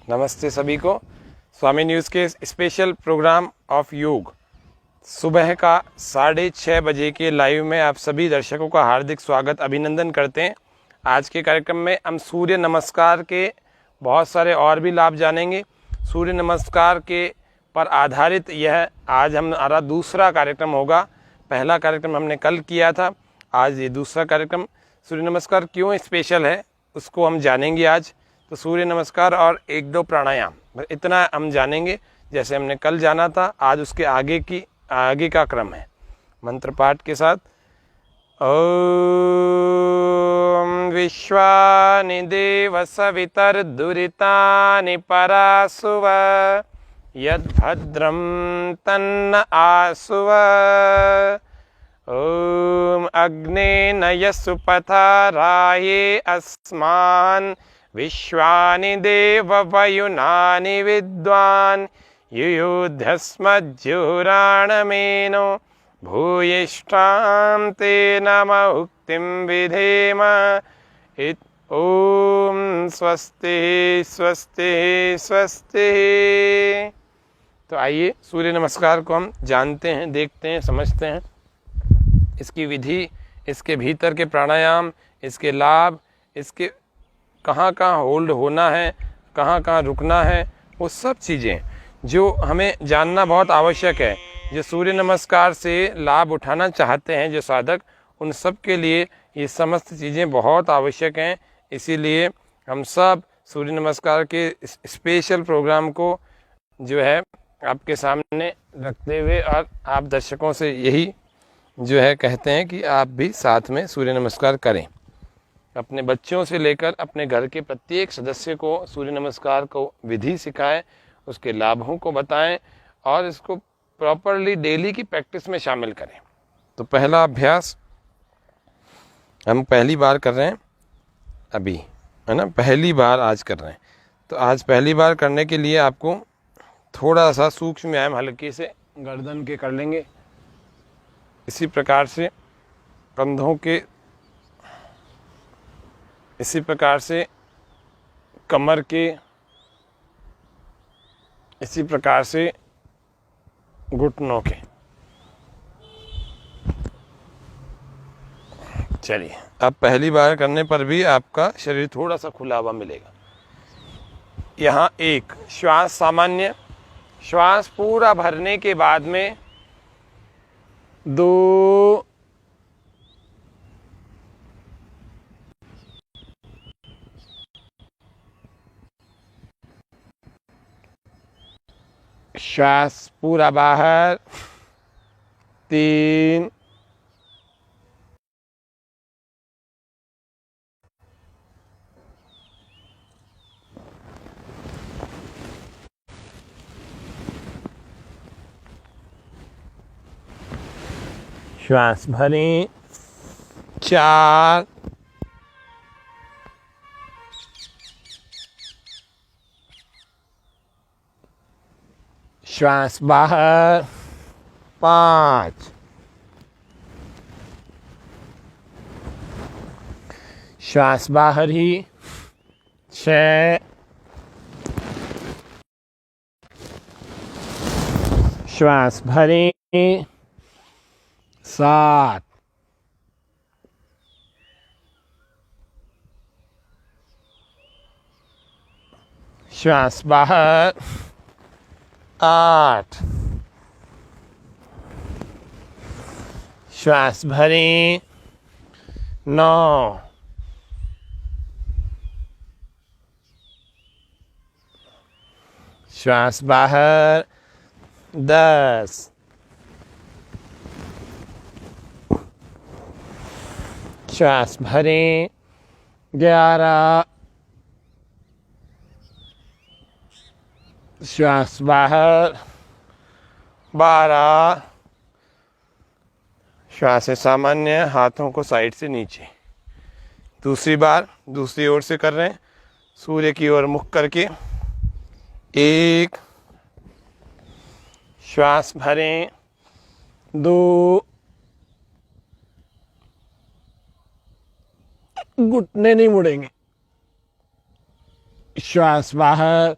नमस्ते सभी को। स्वामी न्यूज़ के स्पेशल प्रोग्राम ऑफ योग सुबह का 6:30 बजे के लाइव में आप सभी दर्शकों का हार्दिक स्वागत अभिनंदन करते हैं। आज के कार्यक्रम में हम सूर्य नमस्कार के बहुत सारे और भी लाभ जानेंगे। सूर्य नमस्कार के पर आधारित यह आज हमारा दूसरा कार्यक्रम होगा। पहला कार्यक्रम हमने कल किया था, आज ये दूसरा कार्यक्रम। सूर्य नमस्कार क्यों स्पेशल है उसको हम जानेंगे आज। तो सूर्य नमस्कार और 1-2 प्राणायाम, इतना हम जानेंगे। जैसे हमने कल जाना था, आज उसके आगे का क्रम है मंत्र पाठ के साथ। ओम विश्वानि देव सवितर्दुरितानि परासुव यद्भद्रं तन्न आसुव। ओम अग्ने नयसुपथाराये अस्मान् विश्वानि देव वयुनानि विद्वान् युयुध्यस्मज्जुराणमेनो भूयिष्ठां ते नम उक्तिं विधेम। ओम स्वस्ति स्वस्ति स्वस्ति। तो आइए सूर्य नमस्कार को हम जानते हैं, देखते हैं, समझते हैं। इसकी विधि, इसके भीतर के प्राणायाम, इसके लाभ, इसके कहाँ कहाँ होल्ड होना है, कहाँ कहाँ रुकना है, वो सब चीज़ें जो हमें जानना बहुत आवश्यक है। जो सूर्य नमस्कार से लाभ उठाना चाहते हैं जो साधक, उन सब के लिए ये समस्त चीज़ें बहुत आवश्यक हैं। इसीलिए हम सब सूर्य नमस्कार के स्पेशल प्रोग्राम को जो है आपके सामने रखते हुए और आप दर्शकों से यही जो है कहते हैं कि आप भी साथ में सूर्य नमस्कार करें। अपने बच्चों से लेकर अपने घर के प्रत्येक सदस्य को सूर्य नमस्कार को विधि सिखाएं, उसके लाभों को बताएं और इसको प्रॉपरली डेली की प्रैक्टिस में शामिल करें। तो पहला अभ्यास हम पहली बार कर रहे हैं अभी, है ना, पहली बार आज कर रहे हैं। तो आज पहली बार करने के लिए आपको थोड़ा सा सूक्ष्म व्यायाम हल्के से गर्दन के कर लेंगे। इसी प्रकार से कंधों के, इसी प्रकार से कमर के, इसी प्रकार से घुटनों के। चलिए, अब पहली बार करने पर भी आपका शरीर थोड़ा सा खुला हुआ मिलेगा। यहाँ एक श्वास, सामान्य श्वास पूरा भरने के बाद में 2 श्वास पूरा बाहर, 3 श्वास भरें, 4 श्वास बाहर, 5 श्वास बाहर ही, 6 श्वास भरें, 7 श्वास बाहर, 8 श्वास भरें, 9 श्वास बाहर, 10 श्वास भरें, 11 श्वास बाहर, 12 श्वास सामान्य, हाथों को साइड से नीचे। दूसरी बार दूसरी ओर से कर रहे हैं, सूर्य की ओर मुख करके। 1 श्वास भरें, 2 घुटने नहीं मुड़ेंगे, श्वास बाहर,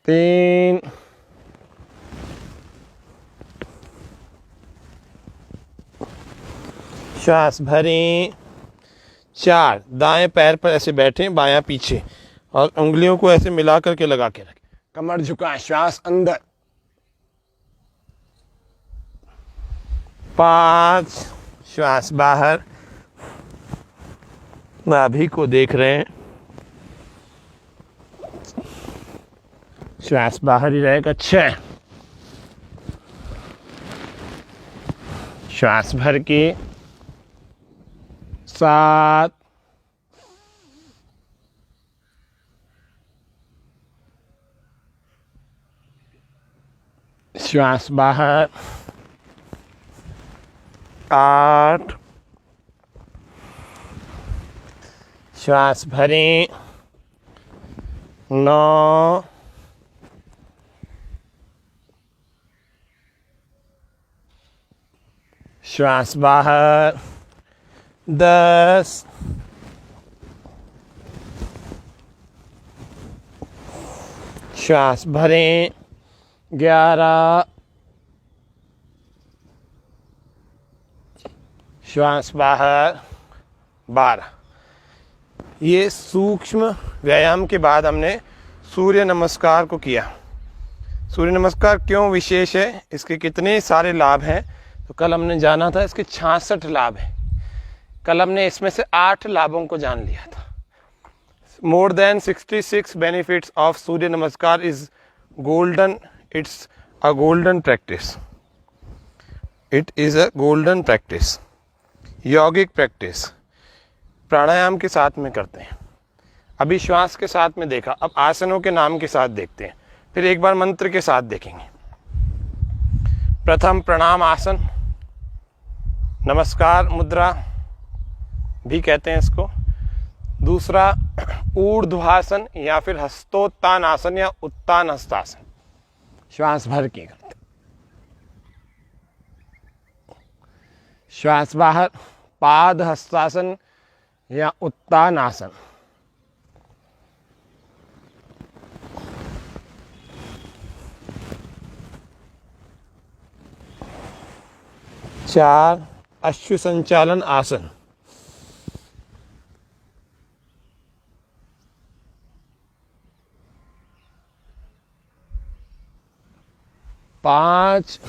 3, श्वास भरें। 4, दाएं पैर पर ऐसे बैठें, बायां पीछे, और उंगलियों को ऐसे मिला करके लगा के रखें, कमर झुकाएं, श्वास अंदर। 5, श्वास बाहर, नाभि को देख रहे हैं, श्वास बाहर ही रहेगा। 6, श्वास भर के। 7, श्वास बाहर। 8, श्वास भरें। 9, श्वास बाहर। 10, श्वास भरें। 11, श्वास बाहर। 12। ये सूक्ष्म व्यायाम के बाद हमने सूर्य नमस्कार को किया। सूर्य नमस्कार क्यों विशेष है, इसके कितने सारे लाभ हैं, तो कल हमने जाना था इसके 66 लाभ हैं। कल हमने इसमें से 8 लाभों को जान लिया था। मोर देन 66 बेनिफिट्स ऑफ सूर्य नमस्कार is golden, it's a golden practice, it is a golden practice. यौगिक प्रैक्टिस प्राणायाम के साथ में करते हैं, अभी श्वास के साथ में देखा, अब आसनों के नाम के साथ देखते हैं, फिर एक बार मंत्र के साथ देखेंगे। प्रथम प्रणाम आसन, नमस्कार मुद्रा भी कहते हैं इसको। दूसरा ऊर्ध्वासन या फिर हस्तोत्तान आसन या उत्तान हस्तासन, श्वास भर के करते। श्वास बाहर पाद हस्तासन या उत्तान आसन। चार अश्व संचालन आसन। 5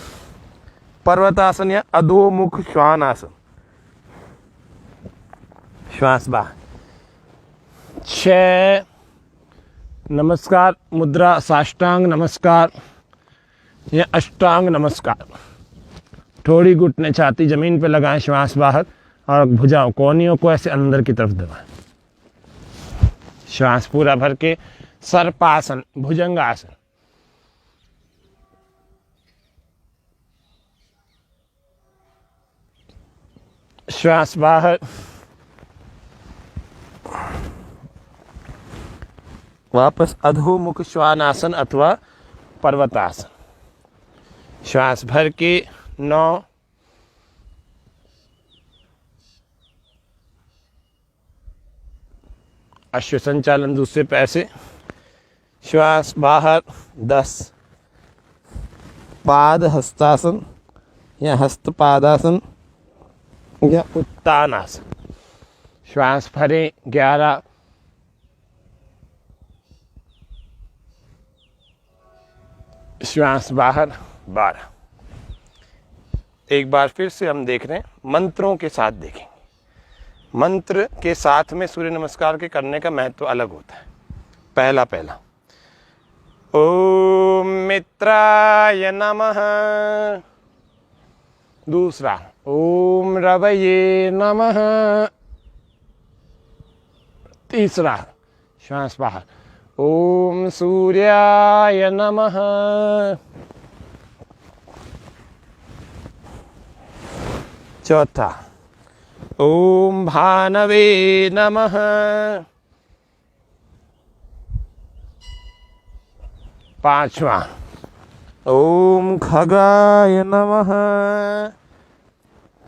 पर्वतासन या अधोमुख श्वान आसन, श्वास बाहर। 6 नमस्कार मुद्रा, साष्टांग नमस्कार या अष्टांग नमस्कार। थोड़ी घुटने छाती जमीन पे लगाएं, श्वास बाहर, और भुजाओं कोहनियों को ऐसे अंदर की तरफ दबाएं, श्वास पूरा भर के। सर्पासन भुजंगासन। श्वास बाहर, वापस अधोमुख श्वानासन अथवा पर्वतासन, श्वास भर के। 9 अश्व संचालन दूसरे पैर से, श्वास बाहर। 10 पाद हस्तासन या हस्तपादासन या उत्तानासन, श्वास भरें। 11 श्वास बाहर। 12। एक बार फिर से हम देख रहे हैं, मंत्रों के साथ देखेंगे। मंत्र के साथ में सूर्य नमस्कार के करने का महत्व अलग होता है। पहला ओम मित्राय नमः। दूसरा ओम रवये नमः। तीसरा श्वास बाहर, ओम सूर्याय नमः। चौथा ओम भानवे नमः। पांचवा ओम खगाय नमः।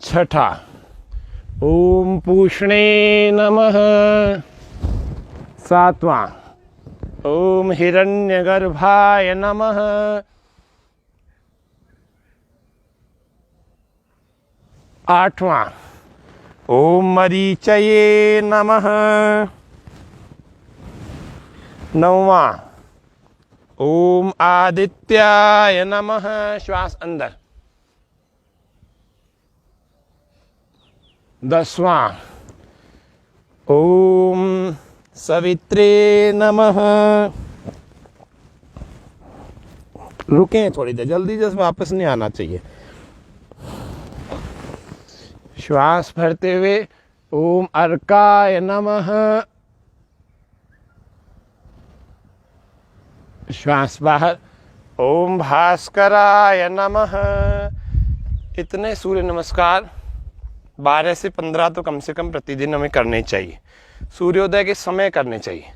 छठा ओम पूष्णे नमः। सातवां ओम हिरण्यगर्भाय नमः। 8वां ओम मरीचये नमः। 9वां ओम आदित्याय नमः। श्वास अंदर। 10वां ओम सवित्रे नमः। रुकें थोड़ी देर, जल्दी जल्दी वापस नहीं आना चाहिए। श्वास भरते हुए ओम अर्काय नमः। श्वास बाहर ओम भास्कराय नमः। इतने सूर्य नमस्कार 12 से 15 तो कम से कम प्रतिदिन हमें करने चाहिए। सूर्योदय के समय करने चाहिए,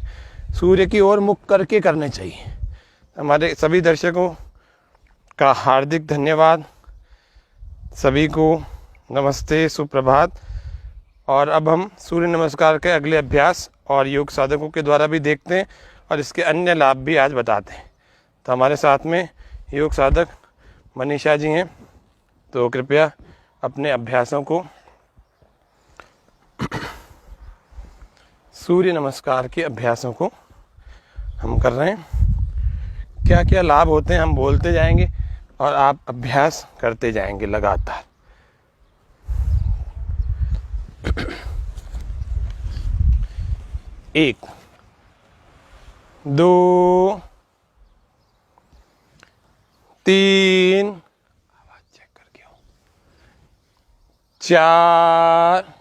सूर्य की ओर मुख करके करने चाहिए। हमारे सभी दर्शकों का हार्दिक धन्यवाद। सभी को नमस्ते, सुप्रभात। और अब हम सूर्य नमस्कार के अगले अभ्यास और योग साधकों के द्वारा भी देखते हैं और इसके अन्य लाभ भी आज बताते हैं। तो हमारे साथ में योग साधक मनीषा जी हैं, तो कृपया अपने अभ्यासों को, सूर्य नमस्कार के अभ्यासों को हम कर रहे हैं। क्या क्या लाभ होते हैं हम बोलते जाएंगे और आप अभ्यास करते जाएंगे लगातार। 1 2 3 आवाज चेक करके आओ, 4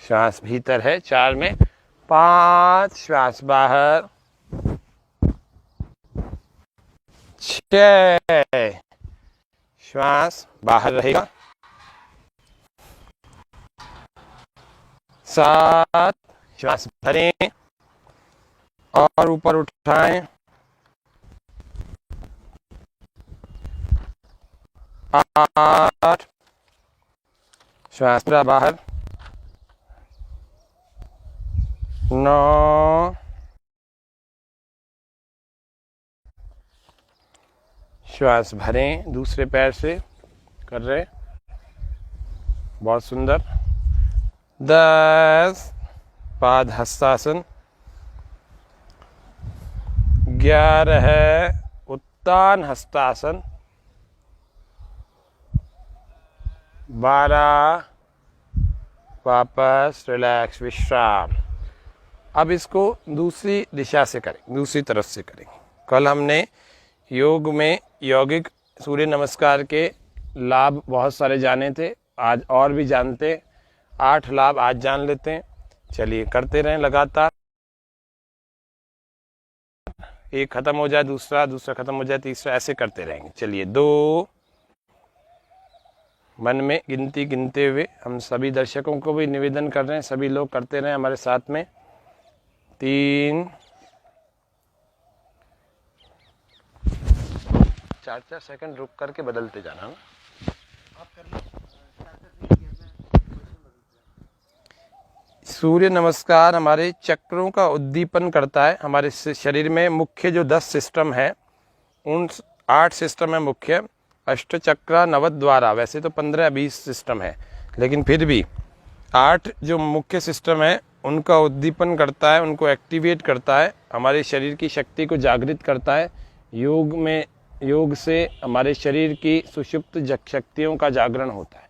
श्वास भीतर है 4 में, 5 श्वास बाहर, 6 श्वास बाहर रहेगा, 7 श्वास भरें और ऊपर उठाएं, 8 श्वास पूरा बाहर, 9 श्वास भरें, दूसरे पैर से कर रहे, बहुत सुंदर, 10 पाद हस्तासन, 11 उत्तान हस्तासन, 12 वापस रिलैक्स विश्राम। अब इसको दूसरी दिशा से करें, दूसरी तरफ से करेंगे। कल हमने योग में यौगिक सूर्य नमस्कार के लाभ बहुत सारे जाने थे, आज और भी जानते हैं। 8 लाभ आज जान लेते हैं। चलिए करते रहें लगातार, एक खत्म हो जाए दूसरा, दूसरा खत्म हो जाए तीसरा, ऐसे करते रहेंगे। चलिए 2 मन में गिनती गिनते हुए हम सभी दर्शकों को भी निवेदन कर रहे हैं, सभी लोग करते रहें हमारे साथ में। 3 4 सेकंड रुक करके बदलते जाना ना। सूर्य नमस्कार हमारे चक्रों का उद्दीपन करता है। हमारे शरीर में मुख्य जो 10 सिस्टम है, उन 8 सिस्टम है मुख्य, अष्ट चक्र नवद्वारा। वैसे तो 15-20 सिस्टम है, लेकिन फिर भी 8 जो मुख्य सिस्टम है उनका उद्दीपन करता है, उनको एक्टिवेट करता है, हमारे शरीर की शक्ति को जागृत करता है। योग से हमारे शरीर की सुषुप्त शक्तियों का जागरण होता है।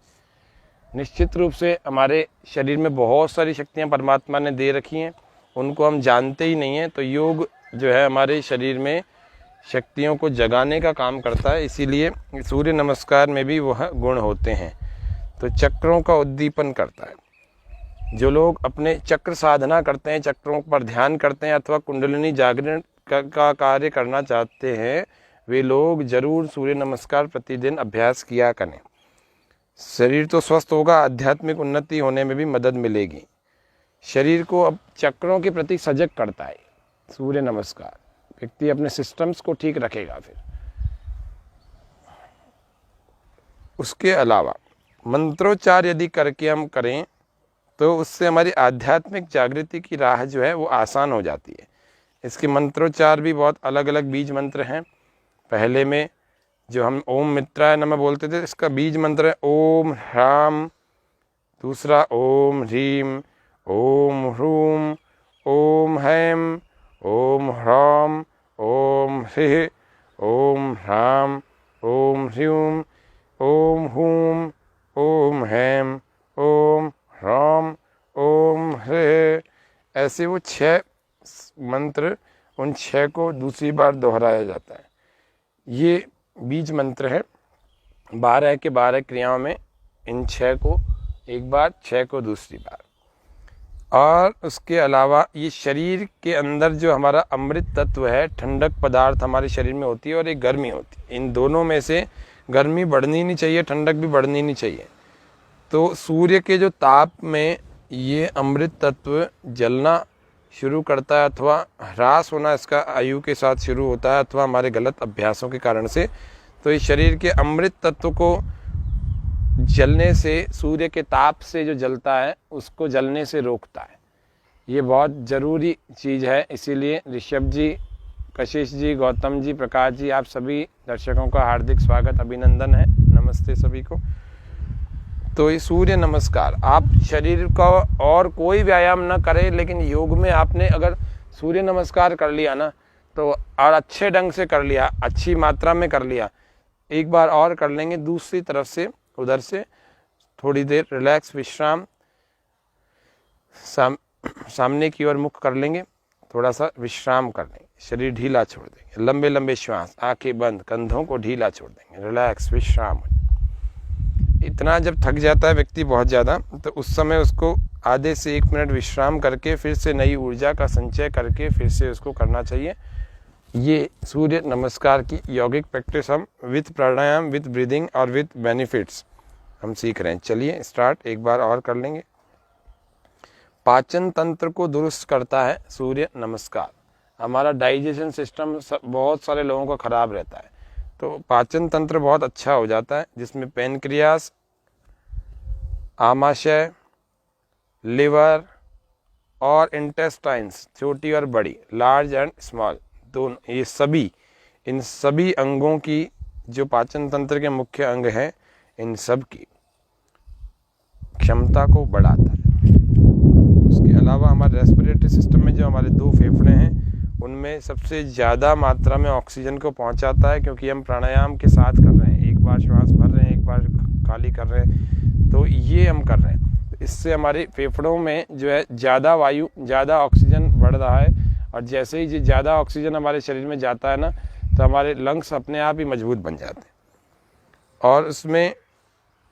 निश्चित रूप से हमारे शरीर में बहुत सारी शक्तियां परमात्मा ने दे रखी हैं, उनको हम जानते ही नहीं हैं। तो योग जो है हमारे शरीर में शक्तियों को जगाने का काम करता है, इसीलिए सूर्य नमस्कार में भी वह गुण होते हैं। तो चक्रों का उद्दीपन करता है। जो लोग अपने चक्र साधना करते हैं, चक्रों पर ध्यान करते हैं अथवा कुंडलिनी जागरण का कार्य करना चाहते हैं, वे लोग जरूर सूर्य नमस्कार प्रतिदिन अभ्यास किया करें। शरीर तो स्वस्थ होगा, आध्यात्मिक उन्नति होने में भी मदद मिलेगी। शरीर को अब चक्रों के प्रति सजग करता है सूर्य नमस्कार। व्यक्ति अपने सिस्टम्स को ठीक रखेगा। फिर उसके अलावा मंत्रोच्चार यदि करके हम करें तो उससे हमारी आध्यात्मिक जागृति की राह जो है वो आसान हो जाती है। इसके मंत्रोच्चार भी बहुत अलग अलग बीज मंत्र हैं। पहले में जो हम ओम मित्राय नमः बोलते थे, इसका बीज मंत्र है ओम ह्राम, दूसरा ओम ह्रीम, ओम ह्रूम, ओम हैम, ओम ह्राम, ओम ह्रीः, ओम ह्राम, ओम ह्रीं, ओम हूम, ओम हैम, ओम ह्राम, ओम ह्रीः। ऐसे वो 6 मंत्र, उन 6 को दूसरी बार दोहराया जाता है। ये बीज मंत्र है। 12 के 12 क्रियाओं में इन 6 को एक बार, 6 को दूसरी बार। और उसके अलावा ये शरीर के अंदर जो हमारा अमृत तत्व है, ठंडक पदार्थ हमारे शरीर में होती है और एक गर्मी होती है। इन दोनों में से गर्मी बढ़नी नहीं चाहिए, ठंडक भी बढ़नी नहीं चाहिए। तो सूर्य के जो ताप में ये अमृत तत्व जलना शुरू करता है अथवा ह्रास होना इसका आयु के साथ शुरू होता है, अथवा हमारे गलत अभ्यासों के कारण से। तो इस शरीर के अमृत तत्व को जलने से, सूर्य के ताप से जो जलता है उसको जलने से रोकता है। ये बहुत ज़रूरी चीज़ है। इसीलिए ऋषभ जी, कशिश जी, गौतम जी, प्रकाश जी, आप सभी दर्शकों का हार्दिक स्वागत, अभिनंदन है। नमस्ते सभी को। तो ये सूर्य नमस्कार, आप शरीर का और कोई व्यायाम ना करें, लेकिन योग में आपने अगर सूर्य नमस्कार कर लिया ना, तो और अच्छे ढंग से कर लिया, अच्छी मात्रा में कर लिया, एक बार और कर लेंगे दूसरी तरफ से, उधर से थोड़ी देर रिलैक्स विश्राम, सामने की ओर मुख कर लेंगे, थोड़ा सा विश्राम कर लेंगे, शरीर ढीला छोड़ देंगे, लंबे लंबे श्वास, आंखें बंद, कंधों को ढीला छोड़ देंगे, रिलैक्स विश्राम। इतना जब थक जाता है व्यक्ति बहुत ज़्यादा, तो उस समय उसको आधे से 1 मिनट विश्राम करके फिर से नई ऊर्जा का संचय करके फिर से उसको करना चाहिए। ये सूर्य नमस्कार की यौगिक प्रैक्टिस हम विथ प्राणायाम, विथ ब्रीदिंग और विथ बेनिफिट्स हम सीख रहे हैं। चलिए स्टार्ट एक बार और कर लेंगे। पाचन तंत्र को दुरुस्त करता है सूर्य नमस्कार। हमारा डाइजेशन सिस्टम बहुत सारे लोगों का खराब रहता है, तो पाचन तंत्र बहुत अच्छा हो जाता है, जिसमें पैनक्रियास, आमाशय, लिवर और इंटेस्टाइन्स, छोटी और बड़ी, लार्ज एंड स्मॉल, दोनों, ये सभी, इन सभी अंगों की जो पाचन तंत्र के मुख्य अंग हैं, इन सब की क्षमता को बढ़ाता है। उसके अलावा हमारे रेस्पिरेटरी सिस्टम में जो हमारे 2 फेफड़े हैं, उनमें सबसे ज़्यादा मात्रा में ऑक्सीजन को पहुंचाता है, क्योंकि हम प्राणायाम के साथ कर रहे हैं, एक बार श्वास भर रहे हैं, एक बार खाली कर रहे हैं, तो ये हम कर रहे हैं। इससे हमारे फेफड़ों में जो है ज़्यादा वायु, ज़्यादा ऑक्सीजन बढ़ रहा है, और जैसे ही ज़्यादा ऑक्सीजन हमारे शरीर में जाता है ना, तो हमारे लंग्स अपने आप ही मजबूत बन जाते हैं। और उसमें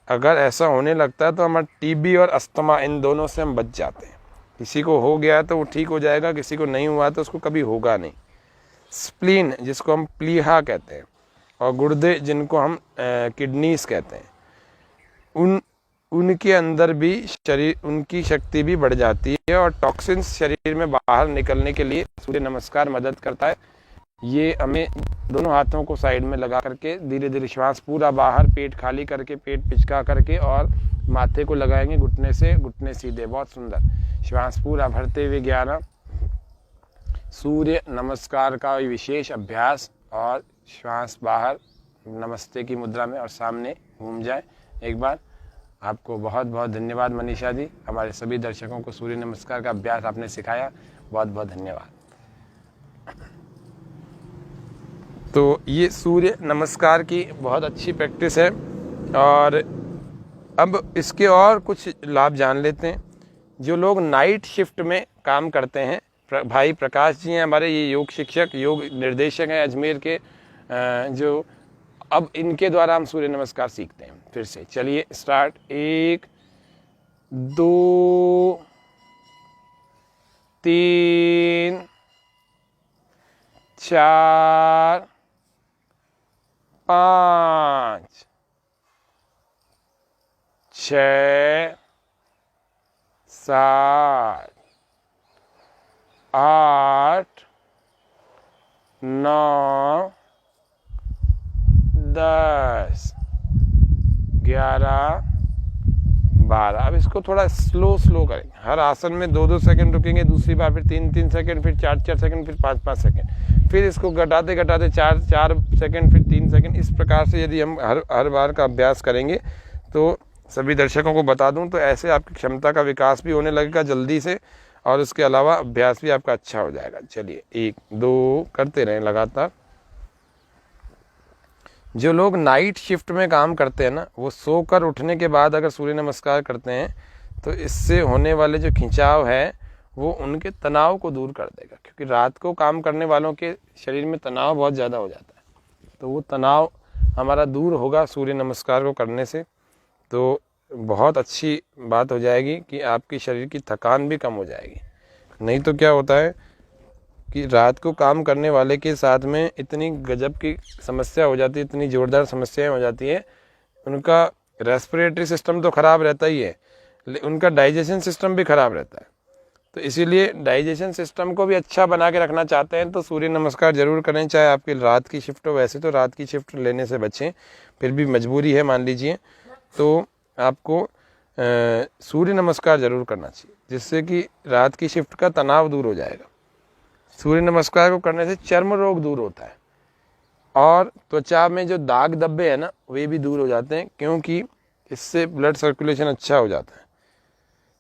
अगर ऐसा होने लगता है तो हमारा टीबी और अस्थमा, इन दोनों से हम बच जाते हैं। किसी को हो गया है तो वो ठीक हो जाएगा, किसी को नहीं हुआ तो उसको कभी होगा नहीं। स्प्लीन, जिसको हम प्लीहा कहते हैं, और गुर्दे, जिनको हम किडनीज कहते हैं, उनके अंदर भी शरीर, उनकी शक्ति भी बढ़ जाती है, और टॉक्सिन्स शरीर में बाहर निकलने के लिए सूर्य नमस्कार मदद करता है। ये हमें दोनों हाथों को साइड में लगा करके धीरे धीरे श्वास पूरा बाहर, पेट खाली करके, पेट पिचका करके, और माथे को लगाएंगे घुटने से, घुटने सीधे, बहुत सुंदर श्वास पूरा भरते हुए 11 सूर्य नमस्कार का विशेष अभ्यास, और श्वास बाहर नमस्ते की मुद्रा में और सामने घूम जाए एक बार। आपको बहुत बहुत धन्यवाद मनीषा जी, हमारे सभी दर्शकों को सूर्य नमस्कार का अभ्यास आपने सिखाया, बहुत बहुत धन्यवाद। तो ये सूर्य नमस्कार की बहुत अच्छी प्रैक्टिस है, और अब इसके और कुछ लाभ जान लेते हैं। जो लोग नाइट शिफ्ट में काम करते हैं, भाई प्रकाश जी हैं हमारे, ये योग शिक्षक, योग निर्देशक हैं अजमेर के, जो अब इनके द्वारा हम सूर्य नमस्कार सीखते हैं। फिर से चलिए स्टार्ट। 1 2 3 4 5 6 7 8 9 10 11 12। अब इसको थोड़ा स्लो करेंगे, हर आसन में 2-2 सेकंड रुकेंगे, दूसरी बार फिर 3-3 सेकंड, फिर 4-4 सेकंड, फिर 5-5 सेकंड, फिर इसको घटाते 4-4 सेकंड, फिर 3 सेकंड। इस प्रकार से यदि हम हर बार का अभ्यास करेंगे तो सभी दर्शकों को बता दूं तो ऐसे आपकी क्षमता का विकास भी होने लगेगा जल्दी से, और उसके अलावा अभ्यास भी आपका अच्छा हो जाएगा। चलिए 1-2 करते रहें लगातार। जो लोग नाइट शिफ्ट में काम करते हैं ना, वो सोकर उठने के बाद अगर सूर्य नमस्कार करते हैं तो इससे होने वाले जो खिंचाव है वो उनके तनाव को दूर कर देगा, क्योंकि रात को काम करने वालों के शरीर में तनाव बहुत ज़्यादा हो जाता है, तो वो तनाव हमारा दूर होगा सूर्य नमस्कार को करने से। तो बहुत अच्छी बात हो जाएगी कि आपकी शरीर की थकान भी कम हो जाएगी। नहीं तो क्या होता है कि रात को काम करने वाले के साथ में इतनी गजब की समस्या हो जाती है, इतनी ज़ोरदार समस्याएं हो जाती है। उनका रेस्पिरेटरी सिस्टम तो ख़राब रहता ही है, उनका डाइजेशन सिस्टम भी ख़राब रहता है। तो इसीलिए डाइजेशन सिस्टम को भी अच्छा बना के रखना चाहते हैं तो सूर्य नमस्कार ज़रूर करें, चाहे आपकी रात की शिफ्ट हो। वैसे तो रात की शिफ्ट लेने से बचें, फिर भी मजबूरी है मान लीजिए, तो आपको सूर्य नमस्कार ज़रूर करना चाहिए, जिससे कि रात की शिफ्ट का तनाव दूर हो जाएगा। सूर्य नमस्कार को करने से चर्म रोग दूर होता है, और त्वचा में जो दाग धब्बे हैं ना, वे भी दूर हो जाते हैं, क्योंकि इससे ब्लड सर्कुलेशन अच्छा हो जाता है।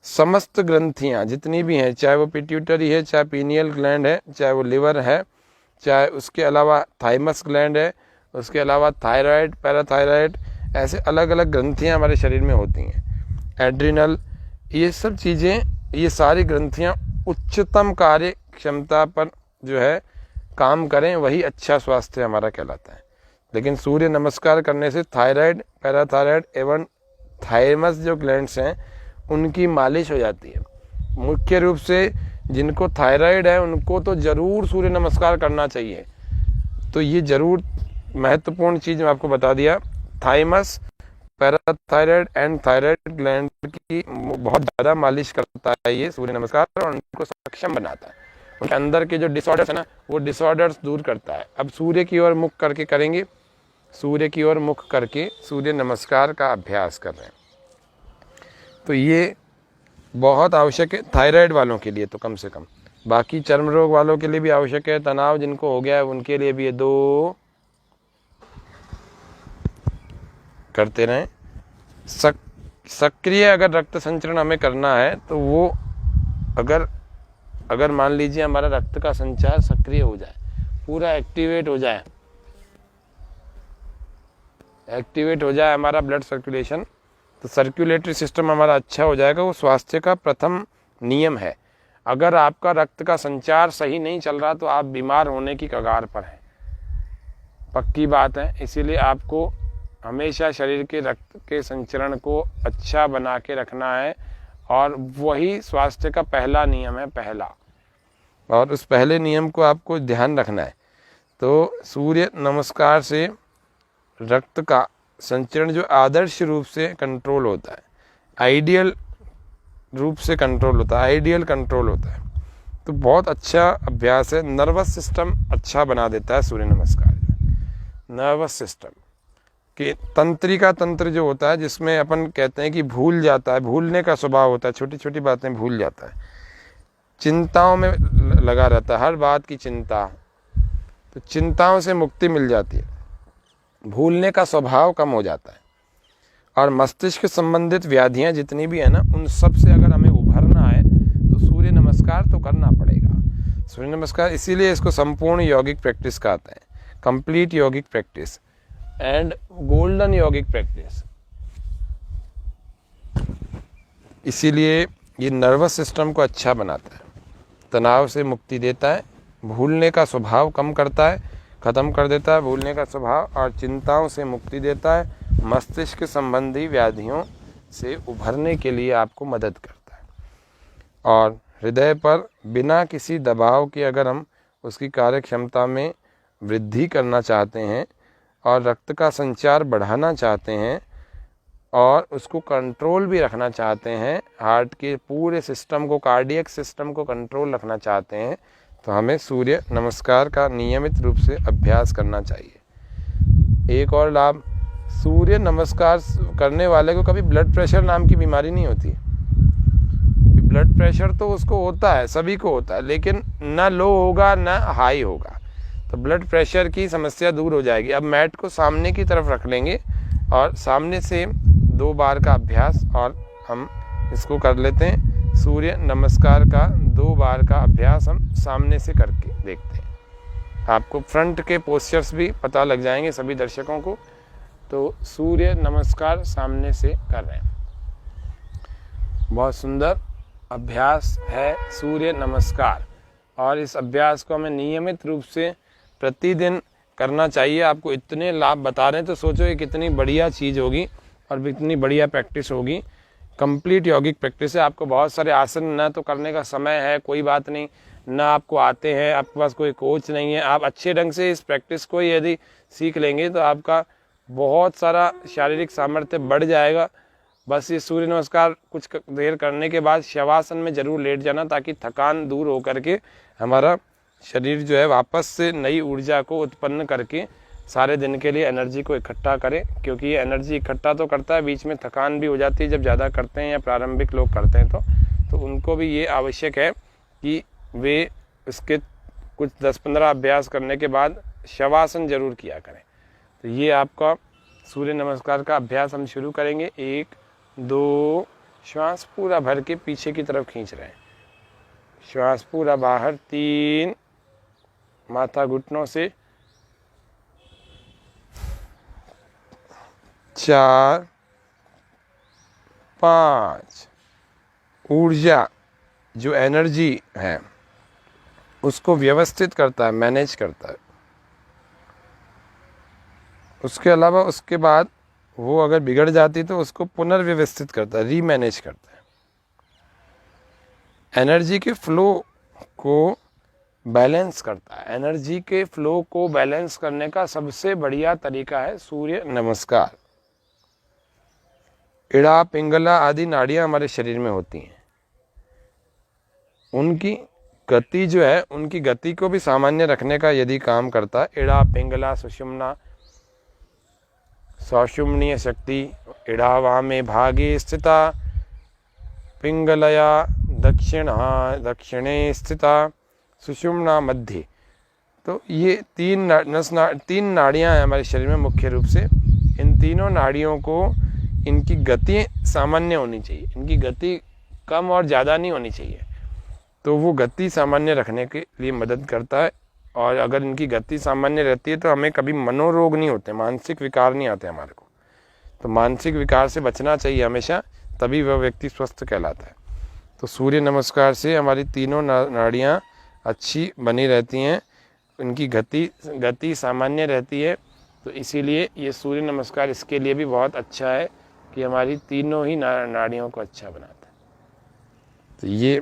समस्त ग्रंथियां जितनी भी हैं, चाहे वो पिट्यूटरी है, चाहे पीनियल ग्लैंड है, चाहे वो लिवर है, चाहे उसके अलावा थाइमस ग्लैंड है, उसके अलावा थायराइड, पैराथायराइड, ऐसे अलग अलग ग्रंथियां हमारे शरीर में होती हैं। एड्रिनल, ये सब चीज़ें, ये सारी ग्रंथियां उच्चतम कार्य क्षमता पर जो है काम करें, वही अच्छा स्वास्थ्य हमारा कहलाता है। लेकिन सूर्य नमस्कार करने से थायराइड, पैराथायराइड एवं थाइमस जो ग्लैंड्स हैं उनकी मालिश हो जाती है। मुख्य रूप से जिनको थायराइड है उनको तो ज़रूर सूर्य नमस्कार करना चाहिए। तो ये ज़रूर महत्वपूर्ण चीज़ मैं आपको बता दिया। Thymus, parathyroid and thyroid gland की बहुत ज़्यादा मालिश करता है ये सूर्य नमस्कार, और उनको सक्षम बनाता है। उनके अंदर के जो डिसऑर्डर्स है ना, वो डिसऑर्डर्स दूर करता है। अब सूर्य की ओर मुख करके करेंगे, सूर्य की ओर मुख करके सूर्य नमस्कार का अभ्यास कर रहे हैं। तो ये बहुत आवश्यक है थायराइड वालों के लिए तो कम से कम, बाकी चर्म रोग वालों के लिए भी आवश्यक है। तनाव जिनको हो गया है उनके लिए भी ये 2 करते रहें। सक्रिय अगर रक्त संचरण हमें करना है तो वो अगर मान लीजिए हमारा रक्त का संचार सक्रिय हो जाए, पूरा एक्टिवेट हो जाए हमारा ब्लड सर्कुलेशन, तो सर्कुलेटरी सिस्टम हमारा अच्छा हो जाएगा। वो स्वास्थ्य का प्रथम नियम है। अगर आपका रक्त का संचार सही नहीं चल रहा तो आप बीमार होने की कगार पर हैं, पक्की बात है। इसीलिए आपको हमेशा शरीर के रक्त के संचरण को अच्छा बना के रखना है, और वही स्वास्थ्य का पहला नियम है, पहला। और उस पहले नियम को आपको ध्यान रखना है। तो सूर्य नमस्कार से रक्त का संचरण जो आदर्श रूप से कंट्रोल होता है, आइडियल रूप से कंट्रोल होता है, आइडियल कंट्रोल होता है, तो बहुत अच्छा अभ्यास है। नर्वस सिस्टम अच्छा बना देता है सूर्य नमस्कार। नर्वस सिस्टम कि तंत्रिका तंत्र जो होता है, जिसमें अपन कहते हैं कि भूल जाता है, भूलने का स्वभाव होता है, छोटी छोटी बातें भूल जाता है, चिंताओं में लगा रहता है, हर बात की चिंता, तो चिंताओं से मुक्ति मिल जाती है, भूलने का स्वभाव कम हो जाता है। और मस्तिष्क संबंधित व्याधियां जितनी भी है ना, उन सब से अगर हमें उभरना है तो सूर्य नमस्कार तो करना पड़ेगा। सूर्य नमस्कार इसीलिए इसको संपूर्ण यौगिक प्रैक्टिस कहते हैं, कंप्लीट यौगिक प्रैक्टिस एंड गोल्डन यौगिक प्रैक्टिस। इसीलिए ये नर्वस सिस्टम को अच्छा बनाता है, तनाव से मुक्ति देता है, भूलने का स्वभाव कम करता है, ख़त्म कर देता है भूलने का स्वभाव, और चिंताओं से मुक्ति देता है, मस्तिष्क संबंधी व्याधियों से उभरने के लिए आपको मदद करता है। और हृदय पर बिना किसी दबाव के अगर हम उसकी कार्य क्षमता में वृद्धि करना चाहते हैं और रक्त का संचार बढ़ाना चाहते हैं और उसको कंट्रोल भी रखना चाहते हैं, हार्ट के पूरे सिस्टम को, कार्डियक सिस्टम को कंट्रोल रखना चाहते हैं, तो हमें सूर्य नमस्कार का नियमित रूप से अभ्यास करना चाहिए। एक और लाभ सूर्य नमस्कार करने वाले को कभी ब्लड प्रेशर नाम की बीमारी नहीं होती। ब्लड प्रेशर तो उसको होता है, सभी को होता है, लेकिन ना लो होगा ना हाई होगा, तो ब्लड प्रेशर की समस्या दूर हो जाएगी। अब मैट को सामने की तरफ रख लेंगे और सामने से 2 बार का अभ्यास, और हम इसको कर लेते हैं। सूर्य नमस्कार का 2 बार का अभ्यास हम सामने से करके देखते हैं। आपको फ्रंट के पोस्चर्स भी पता लग जाएंगे सभी दर्शकों को। तो सूर्य नमस्कार सामने से कर रहे हैं। बहुत सुंदर अभ्यास है सूर्य नमस्कार, और इस अभ्यास को हमें नियमित रूप से प्रतिदिन करना चाहिए। आपको इतने लाभ बता रहे हैं तो सोचो ये कितनी बढ़िया चीज़ होगी और कितनी बढ़िया प्रैक्टिस होगी। कंप्लीट यौगिक प्रैक्टिस है। आपको बहुत सारे आसन ना तो करने का समय है, कोई बात नहीं, ना आपको आते हैं, आपके पास कोई कोच नहीं है। आप अच्छे ढंग से इस प्रैक्टिस को यदि सीख लेंगे तो आपका बहुत सारा शारीरिक सामर्थ्य बढ़ जाएगा। बस ये सूर्य नमस्कार कुछ देर करने के बाद शवासन में ज़रूर लेट जाना, ताकि थकान दूर हो करके हमारा शरीर जो है वापस से नई ऊर्जा को उत्पन्न करके सारे दिन के लिए एनर्जी को इकट्ठा करें। क्योंकि ये एनर्जी इकट्ठा तो करता है, बीच में थकान भी हो जाती है जब ज़्यादा करते हैं या प्रारंभिक लोग करते हैं तो उनको भी ये आवश्यक है कि वे इसके कुछ 10-15 अभ्यास करने के बाद शवासन जरूर किया करें। तो ये आपका सूर्य नमस्कार का अभ्यास हम शुरू करेंगे। 1 2 श्वास पूरा भर के पीछे की तरफ खींच रहे हैं, श्वास पूरा बाहर, 3 माथा घुटनों से, 4 5 ऊर्जा जो एनर्जी है उसको व्यवस्थित करता है, मैनेज करता है। उसके अलावा उसके बाद वो अगर बिगड़ जाती तो उसको पुनर्व्यवस्थित करता है, रीमैनेज करता है। एनर्जी के फ्लो को बैलेंस करता है। एनर्जी के फ्लो को बैलेंस करने का सबसे बढ़िया तरीका है सूर्य नमस्कार। इड़ा, पिंगला आदि नाड़ियां हमारे शरीर में होती हैं, उनकी गति जो है, उनकी गति को भी सामान्य रखने का यदि काम करता है। इड़ा, पिंगला, सुषुम्ना, सौषुम्नीय शक्ति। इड़ा वामे भागे स्थिता, पिंगलया दक्षिणे स्थिता, सुषुम्ना मध्य। तो ये 3 नाड़ियां हैं हमारे शरीर में मुख्य रूप से। इन तीनों नाड़ियों को, इनकी गति सामान्य होनी चाहिए, इनकी गति कम और ज़्यादा नहीं होनी चाहिए। तो वो गति सामान्य रखने के लिए मदद करता है। और अगर इनकी गति सामान्य रहती है तो हमें कभी मनोरोग नहीं होते, मानसिक विकार नहीं आते हमारे को। तो मानसिक विकार से बचना चाहिए हमेशा, तभी वह व्यक्ति स्वस्थ कहलाता है। तो सूर्य नमस्कार से हमारी तीनों नाड़ियाँ अच्छी बनी रहती हैं, इनकी गति सामान्य रहती है। तो इसीलिए ये सूर्य नमस्कार इसके लिए भी बहुत अच्छा है कि हमारी तीनों ही नाड़ियों को अच्छा बनाता है। तो ये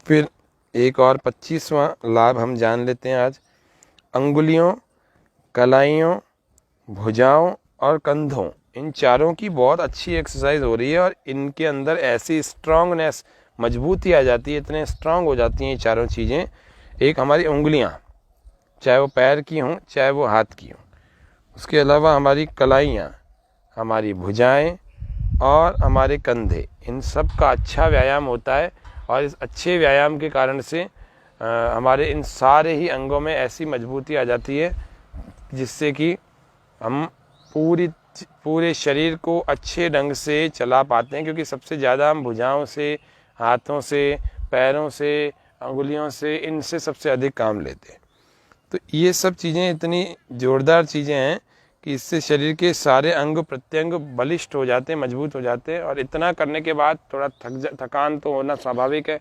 फिर एक और 25वां लाभ हम जान लेते हैं आज। अंगुलियों, कलाइयों, भुजाओं और कंधों, इन चारों की बहुत अच्छी एक्सरसाइज हो रही है और इनके अंदर ऐसी स्ट्रांगनेस, मजबूती आ जाती है, इतने स्ट्रांग हो जाती हैं ये चारों चीज़ें। एक हमारी उंगलियां, चाहे वो पैर की हों चाहे वो हाथ की हों। उसके अलावा हमारी कलाइयाँ, हमारी भुजाएं और हमारे कंधे, इन सब का अच्छा व्यायाम होता है। और इस अच्छे व्यायाम के कारण से हमारे इन सारे ही अंगों में ऐसी मजबूती आ जाती है जिससे कि हम पूरे शरीर को अच्छे ढंग से चला पाते हैं। क्योंकि सबसे ज़्यादा हम भुजाओं से, हाथों से, पैरों से, अंगुलियों से, इनसे सबसे अधिक काम लेते हैं। तो ये सब चीज़ें इतनी जोरदार चीज़ें हैं कि इससे शरीर के सारे अंग प्रत्यंग बलिष्ठ हो जाते हैं, मजबूत हो जाते हैं। और इतना करने के बाद थोड़ा थकान तो होना स्वाभाविक है।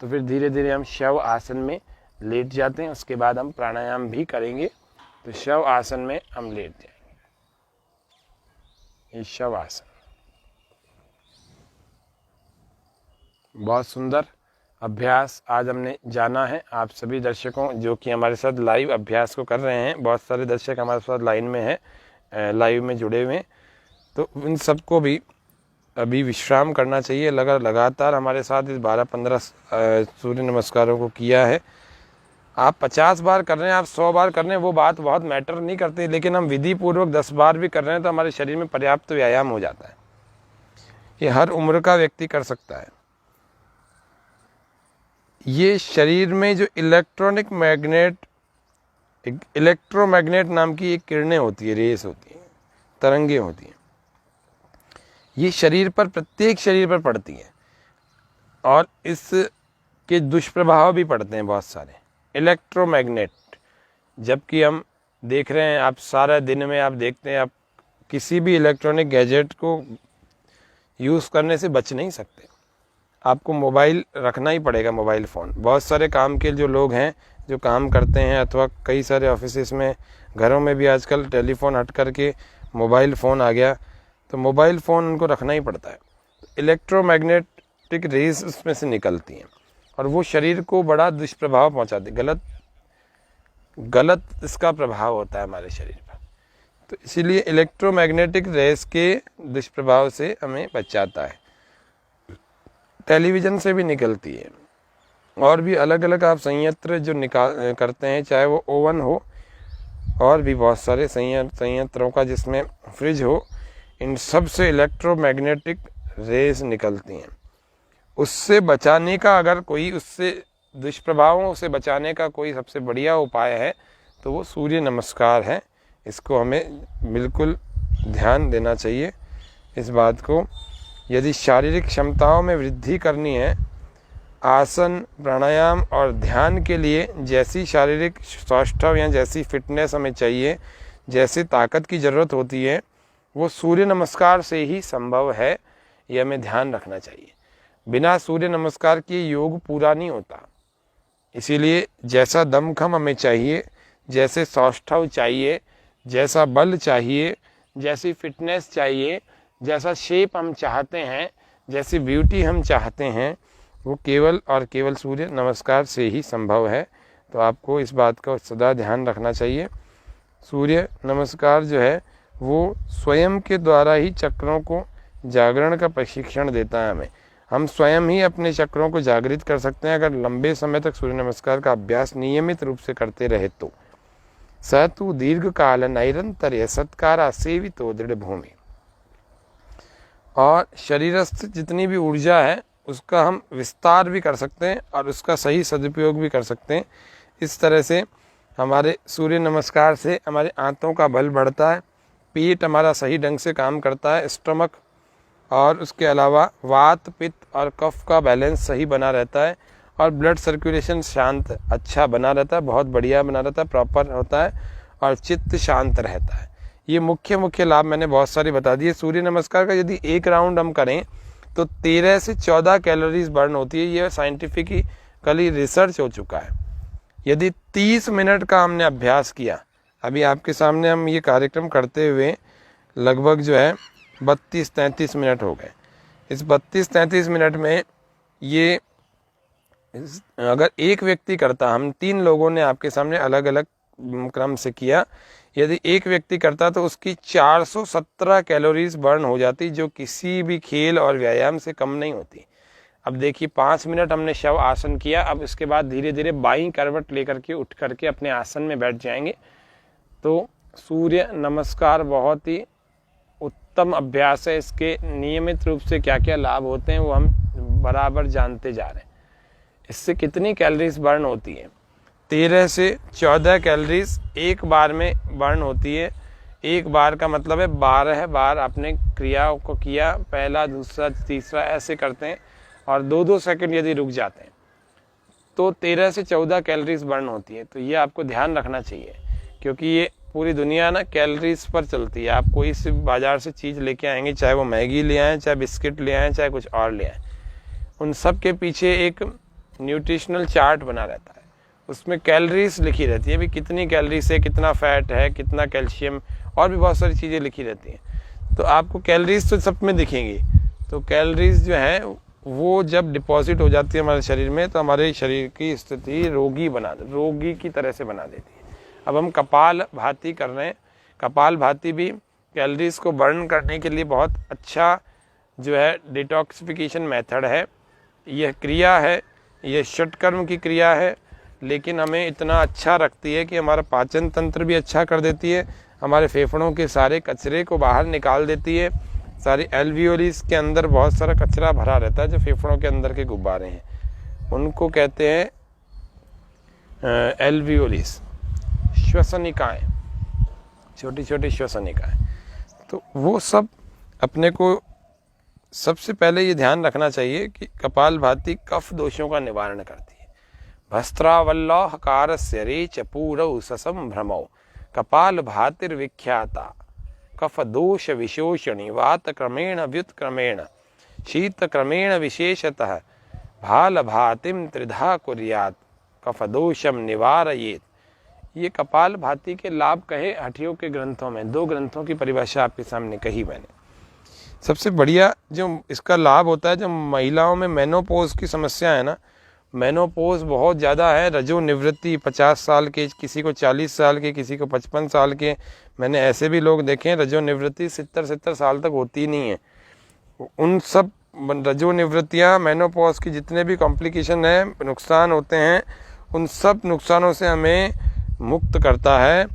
तो फिर धीरे धीरे हम शव आसन में लेट जाते हैं। उसके बाद हम प्राणायाम भी करेंगे। तो शव आसन में हम लेट जाएंगे, ये शव आसन। बहुत सुंदर अभ्यास आज हमने जाना है। आप सभी दर्शकों जो कि हमारे साथ लाइव अभ्यास को कर रहे हैं, बहुत सारे दर्शक हमारे साथ लाइन में हैं, लाइव में जुड़े हुए हैं। तो इन सबको भी अभी विश्राम करना चाहिए। लगातार हमारे साथ इस 12-15 सूर्य नमस्कारों को किया है। आप 50 बार कर रहे हैं, आप 100 बार कर रहे हैं, वो बात बहुत मैटर नहीं करती, लेकिन हम विधि पूर्वक 10 बार भी कर रहे हैं तो हमारे शरीर में पर्याप्त व्यायाम हो जाता है। ये हर उम्र का व्यक्ति कर सकता है। ये शरीर में जो इलेक्ट्रोमैग्नेट नाम की एक किरणें होती है, रेस होती है, तरंगे होती हैं, ये शरीर पर, प्रत्येक शरीर पर पड़ती है और इसके दुष्प्रभाव भी पड़ते हैं बहुत सारे। इलेक्ट्रोमैग्नेट, जबकि हम देख रहे हैं, आप सारा दिन में आप देखते हैं, आप किसी भी इलेक्ट्रॉनिक गैजेट को यूज़ करने से बच नहीं सकते, आपको मोबाइल रखना ही पड़ेगा, मोबाइल फ़ोन। बहुत सारे काम के जो लोग हैं जो काम करते हैं, अथवा कई सारे ऑफिसेस में, घरों में भी आजकल टेलीफोन हट करके मोबाइल फ़ोन आ गया, तो मोबाइल फ़ोन उनको रखना ही पड़ता है। इलेक्ट्रोमैग्नेटिक रेज उसमें से निकलती हैं और वो शरीर को बड़ा दुष्प्रभाव पहुंचाती, गलत इसका प्रभाव होता है हमारे शरीर पर। तो इसीलिए इलेक्ट्रोमैग्नेटिक रेज के दुष्प्रभाव से हमें बचाता है। टेलीविज़न से भी निकलती है, और भी अलग अलग आप संयंत्र जो करते हैं, चाहे वो ओवन हो और भी बहुत सारे संयंत्रों का, जिसमें फ्रिज हो, इन सब से इलेक्ट्रोमैग्नेटिक रेज निकलती हैं। उससे बचाने का, अगर कोई उससे दुष्प्रभावों से बचाने का कोई सबसे बढ़िया उपाय है तो वो सूर्य नमस्कार है। इसको हमें बिल्कुल ध्यान देना चाहिए इस बात को। यदि शारीरिक क्षमताओं में वृद्धि करनी है, आसन, प्राणायाम और ध्यान के लिए जैसी शारीरिक स्वास्थ्य या जैसी फिटनेस हमें चाहिए, जैसी ताकत की ज़रूरत होती है, वो सूर्य नमस्कार से ही संभव है। ये हमें ध्यान रखना चाहिए। बिना सूर्य नमस्कार के योग पूरा नहीं होता। इसीलिए जैसा दमखम हमें चाहिए, जैसे सौष्ठव चाहिए, जैसा बल चाहिए, जैसी फिटनेस चाहिए, जैसा शेप हम चाहते हैं, जैसी ब्यूटी हम चाहते हैं, वो केवल और केवल सूर्य नमस्कार से ही संभव है। तो आपको इस बात का सदा ध्यान रखना चाहिए। सूर्य नमस्कार जो है वो स्वयं के द्वारा ही चक्रों को जागरण का प्रशिक्षण देता है हमें। हम स्वयं ही अपने चक्रों को जागृत कर सकते हैं अगर लंबे समय तक सूर्य नमस्कार का अभ्यास नियमित रूप से करते रहे तो। स तु दीर्घ काल नैरंतर्य सत्कारा सेवितो दृढ़ भूमि। और शरीरस्थ जितनी भी ऊर्जा है उसका हम विस्तार भी कर सकते हैं और उसका सही सदुपयोग भी कर सकते हैं। इस तरह से हमारे सूर्य नमस्कार से हमारे आंतों का बल बढ़ता है, पेट हमारा सही ढंग से काम करता है, स्टमक, और उसके अलावा वात, पित्त और कफ का बैलेंस सही बना रहता है और ब्लड सर्कुलेशन शांत अच्छा बना रहता है, बहुत बढ़िया बना रहता है, प्रॉपर होता है और चित्त शांत रहता है। ये मुख्य लाभ मैंने बहुत सारे बता दिए। सूर्य नमस्कार का यदि एक राउंड हम करें तो 13 से 14 कैलोरीज बर्न होती है। ये साइंटिफिकली रिसर्च हो चुका है। यदि 30 मिनट का हमने अभ्यास किया, अभी आपके सामने हम ये कार्यक्रम करते हुए लगभग जो है 32-33 मिनट हो गए। इस 32-33 मिनट में ये अगर एक व्यक्ति करता, हम 3 लोगों ने आपके सामने अलग अलग क्रम से किया, यदि एक व्यक्ति करता तो उसकी 417 कैलोरीज बर्न हो जाती, जो किसी भी खेल और व्यायाम से कम नहीं होती। अब देखिए 5 मिनट हमने शव आसन किया, अब इसके बाद धीरे धीरे बाईं करवट लेकर के उठ करके अपने आसन में बैठ जाएंगे। तो सूर्य नमस्कार बहुत ही उत्तम अभ्यास है। इसके नियमित रूप से क्या क्या लाभ होते हैं वो हम बराबर जानते जा रहे हैं। इससे कितनी कैलोरीज बर्न होती है? 13 से 14 कैलोरीज एक बार में बर्न होती है। एक बार का मतलब है 12 बार आपने क्रिया को किया, पहला, दूसरा, तीसरा ऐसे करते हैं और 2-2 सेकंड यदि रुक जाते हैं तो 13 से 14 कैलोरीज बर्न होती है। तो ये आपको ध्यान रखना चाहिए, क्योंकि ये पूरी दुनिया ना कैलोरीज पर चलती है। आप कोई सी बाजार से चीज़ लेके आएंगे, चाहे वो मैगी ले आएँ, चाहे बिस्किट ले आएँ, चाहे कुछ और ले आएँ, उन सब के पीछे एक न्यूट्रिशनल चार्ट बना रहता है। उसमें कैलोरीज लिखी रहती है, भी कितनी कैलोरीज है, कितना फैट है, कितना कैल्शियम, और भी बहुत सारी चीज़ें लिखी रहती हैं। तो आपको कैलोरीज तो सब में दिखेंगी। तो कैलोरीज जो है वो जब डिपॉजिट हो जाती है हमारे शरीर में तो हमारे शरीर की स्थिति रोगी की तरह से बना देती है। अब हम कपाल भाती कर रहे हैं। कपाल भाती भी कैलोरीज को बर्न करने के लिए बहुत अच्छा जो है डिटॉक्सिफिकेशन मेथड है। यह क्रिया है, यह षटकर्म की क्रिया है। लेकिन हमें इतना अच्छा रखती है कि हमारा पाचन तंत्र भी अच्छा कर देती है, हमारे फेफड़ों के सारे कचरे को बाहर निकाल देती है। सारी एल्वियोलिस के अंदर बहुत सारा कचरा भरा रहता है, जो फेफड़ों के अंदर के गुब्बारे हैं उनको कहते हैं एल्वियोलिस, श्वसनिकाएं, छोटी छोटी श्वसनिकाएं। तो वो सब अपने को सबसे पहले ये ध्यान रखना चाहिए कि कपालभाति कफ दोषों का निवारण करती है। भस्त्रावल्लौहकारस्य रेच पूरौ ससंभ्रमौ कपालभातिर्विख्याता कफ दोष विशोषणी वात क्रमेण व्युत्क्रमेण शीत क्रमेण विशेषतः भाल भातिम त्रिधा कुर्यात कफ दोषम निवारयेत। ये कपाल भाति के लाभ कहे हठियों के ग्रंथों में, 2 ग्रंथों की परिभाषा आपके सामने कही मैंने। सबसे बढ़िया जो इसका लाभ होता है, जो महिलाओं में मेनोपोज की समस्या है ना, मेनोपोज बहुत ज़्यादा है, रजो निवृत्ति 50 साल के, किसी को 40 साल के, किसी को 55 साल के, मैंने ऐसे भी लोग देखे हैं रजो निवृत्ति 70 साल तक होती ही नहीं है। उन सब रजो निवृत्तियाँ, मेनोपॉज की जितने भी कॉम्प्लिकेशन है, नुकसान होते हैं, उन सब नुकसानों से हमें मुक्त करता है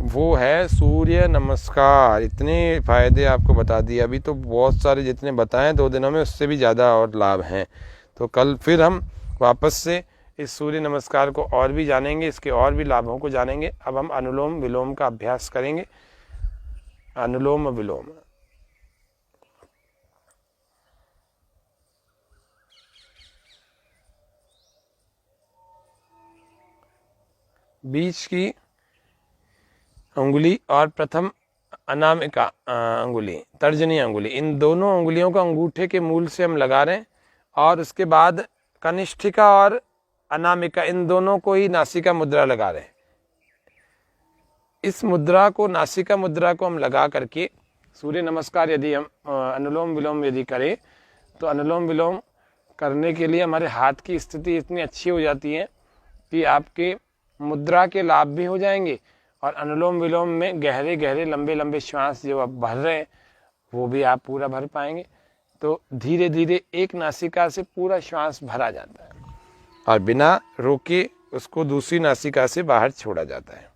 वो है सूर्य नमस्कार। इतने फ़ायदे आपको बता दिए, अभी तो बहुत सारे जितने बताएं 2 दिनों में उससे भी ज़्यादा और लाभ हैं। तो कल फिर हम वापस से इस सूर्य नमस्कार को और भी जानेंगे, इसके और भी लाभों को जानेंगे। अब हम अनुलोम विलोम का अभ्यास करेंगे। अनुलोम विलोम, बीच की अंगुली और प्रथम अनामिका अंगुली, तर्जनी अंगुली, इन दोनों अंगुलियों को अंगूठे के मूल से हम लगा रहे हैं और उसके बाद कनिष्ठिका और अनामिका, इन दोनों को ही नासिका मुद्रा लगा रहे हैं। इस मुद्रा को, नासिका मुद्रा को हम लगा करके सूर्य नमस्कार यदि हम अनुलोम विलोम यदि करें तो अनुलोम विलोम करने के लिए हमारे हाथ की स्थिति इतनी अच्छी हो जाती है कि आपके मुद्रा के लाभ भी हो जाएंगे और अनुलोम विलोम में गहरे गहरे लंबे लंबे श्वास जो आप भर रहे हैं वो भी आप पूरा भर पाएंगे। तो धीरे धीरे एक नासिका से पूरा श्वास भरा जाता है और बिना रोके उसको दूसरी नासिका से बाहर छोड़ा जाता है।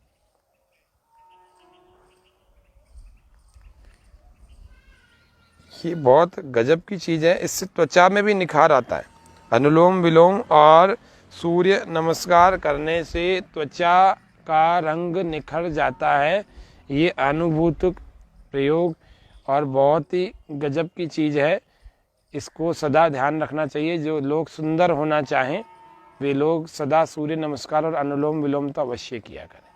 ये बहुत गजब की चीज़ है, इससे त्वचा में भी निखार आता है। अनुलोम विलोम और सूर्य नमस्कार करने से त्वचा का रंग निखर जाता है। ये अनुभूत प्रयोग और बहुत ही गजब की चीज़ है, इसको सदा ध्यान रखना चाहिए। जो लोग सुंदर होना चाहें वे लोग सदा सूर्य नमस्कार और अनुलोम विलोम तो अवश्य किया करें,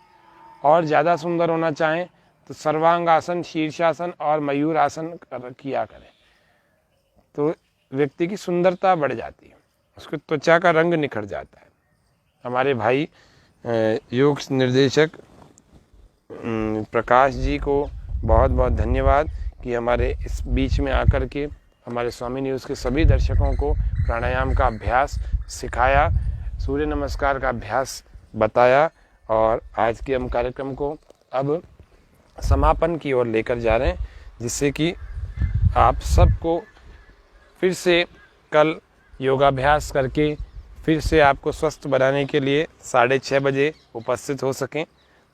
और ज़्यादा सुंदर होना चाहें तो सर्वांगासन, शीर्षासन और मयूरासन किया करें, तो व्यक्ति की सुंदरता बढ़ जाती है, उसकी त्वचा का रंग निखर जाता है। हमारे भाई योग निर्देशक प्रकाश जी को बहुत बहुत धन्यवाद कि हमारे इस बीच में आकर के हमारे स्वामी न्यूज़ के सभी दर्शकों को प्राणायाम का अभ्यास सिखाया, सूर्य नमस्कार का अभ्यास बताया, और आज के हम कार्यक्रम को अब समापन की ओर लेकर जा रहे हैं, जिससे कि आप सबको फिर से कल योगाभ्यास करके फिर से आपको स्वस्थ बनाने के लिए 6:30 बजे उपस्थित हो सकें।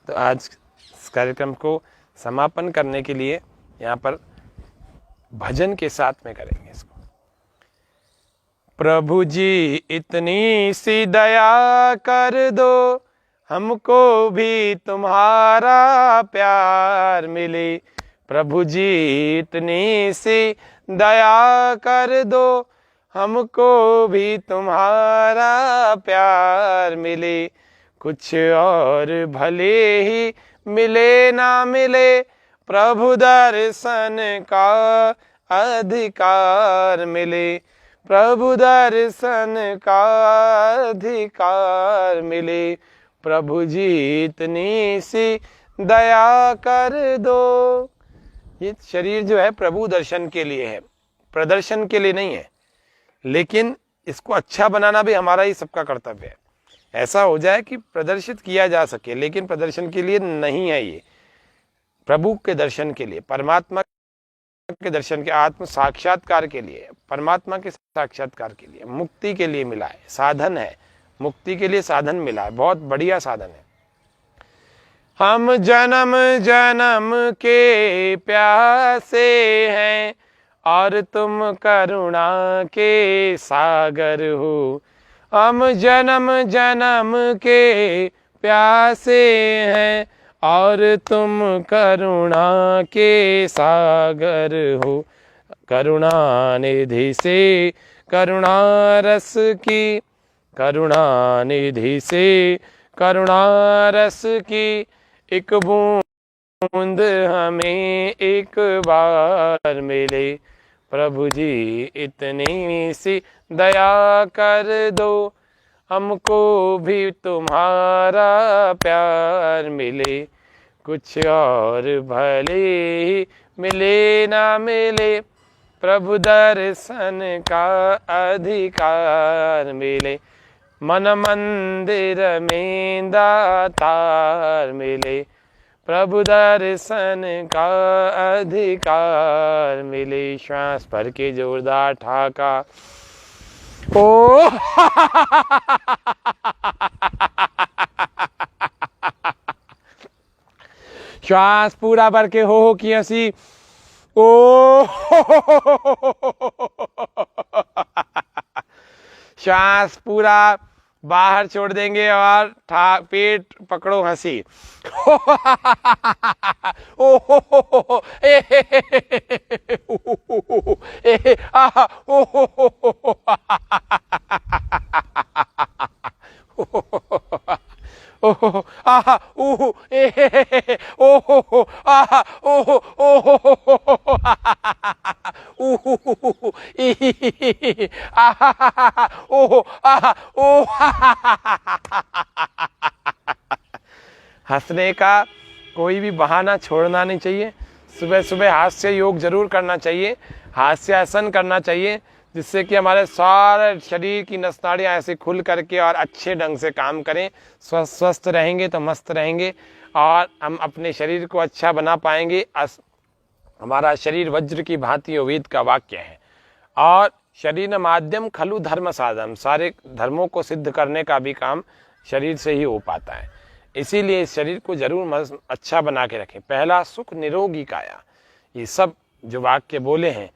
तो आज इस कार्यक्रम को समापन करने के लिए यहाँ पर भजन के साथ में करेंगे इसको। प्रभु जी इतनी सी दया कर दो, हमको भी तुम्हारा प्यार मिले। प्रभु जी इतनी सी दया कर दो, हमको भी तुम्हारा प्यार मिले। कुछ और भले ही मिले ना मिले, प्रभु दर्शन का अधिकार मिले। प्रभु दर्शन का अधिकार मिले। प्रभु जी इतनी सी दया कर दो। ये शरीर जो है प्रभु दर्शन के लिए है, प्रदर्शन के लिए नहीं है, लेकिन इसको अच्छा बनाना भी हमारा ही सबका कर्तव्य है। ऐसा हो जाए कि प्रदर्शित किया जा सके, लेकिन प्रदर्शन के लिए नहीं है, ये प्रभु के दर्शन के लिए, परमात्मा के दर्शन के, आत्म साक्षात्कार के लिए, परमात्मा के साक्षात्कार के लिए, मुक्ति के लिए मिला है, साधन है, मुक्ति के लिए साधन मिला है, बहुत बढ़िया साधन है। हम जन्म जन्म के प्यासे हैं और तुम करुणा के सागर हो। हम जन्म जन्म के प्यासे हैं और तुम करुणा के सागर हो। करुणा निधि से करुणा रस की, करुणा निधि से करुणा रस की एक बूंद हमें एक बार मिले। प्रभु जी इतनी सी दया कर दो, हमको भी तुम्हारा प्यार मिले। कुछ और भले ही मिले ना मिले, प्रभु दर्शन का अधिकार मिले। मन मंदिर में दातार मिले, प्रभु दर्शन का अधिकार मिले। श्वास भर के जोरदार ठाका ओ श्वास पूरा भर के हो की हंसी ओ श्वास पूरा बाहर छोड़ देंगे और पेट पकड़ो हंसी ओ ओहो आहा ओहो ए ओहो आहा ओहो ओहो ओहो ई आहा ओहो आहा ओ हंसने का कोई भी बहाना छोड़ना नहीं चाहिए। सुबह सुबह हास्य योग जरूर करना चाहिए, हास्यासन करना चाहिए, जिससे कि हमारे सारे शरीर की नस नाड़ियाँ ऐसे खुल करके और अच्छे ढंग से काम करें। स्वस्थ रहेंगे तो मस्त रहेंगे और हम अपने शरीर को अच्छा बना पाएंगे। हमारा शरीर वज्र की भांति वेद का वाक्य है। और शरीर माध्यम खलु धर्म साधन, सारे धर्मों को सिद्ध करने का भी काम शरीर से ही हो पाता है। इसीलिए इस शरीर को जरूर अच्छा बना के रखें। पहला सुख निरोगी काया, ये सब जो वाक्य बोले हैं,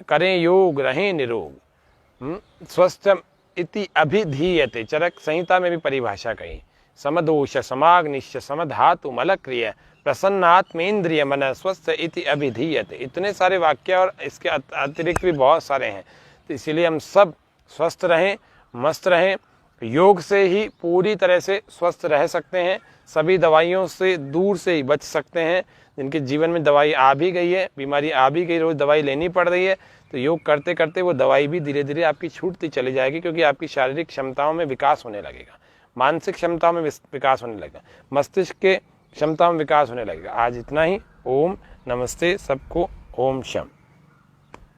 करें योग रहें निरोग। स्वस्थ इति अभिधीयते, चरक संहिता में भी परिभाषा कही। समदोष समाग्निश्च समधातु मलक्रिय प्रसन्नात्मेन्द्रिय मन स्वस्थ इति अभिधीयते। इतने सारे वाक्य और इसके अतिरिक्त भी बहुत सारे हैं। तो इसीलिए हम सब स्वस्थ रहें, मस्त रहें। योग से ही पूरी तरह से स्वस्थ रह सकते हैं, सभी दवाइयों से दूर से ही बच सकते हैं। जिनके जीवन में दवाई आ भी गई है, बीमारी आ भी गई, रोज़ दवाई लेनी पड़ रही है, तो योग करते करते वो दवाई भी धीरे धीरे आपकी छूटती चली जाएगी, क्योंकि आपकी शारीरिक क्षमताओं में विकास होने लगेगा, मानसिक क्षमताओं में विकास होने लगेगा, मस्तिष्क के क्षमताओं में विकास होने लगेगा। आज इतना ही। ओम नमस्ते सबको। ओम शम।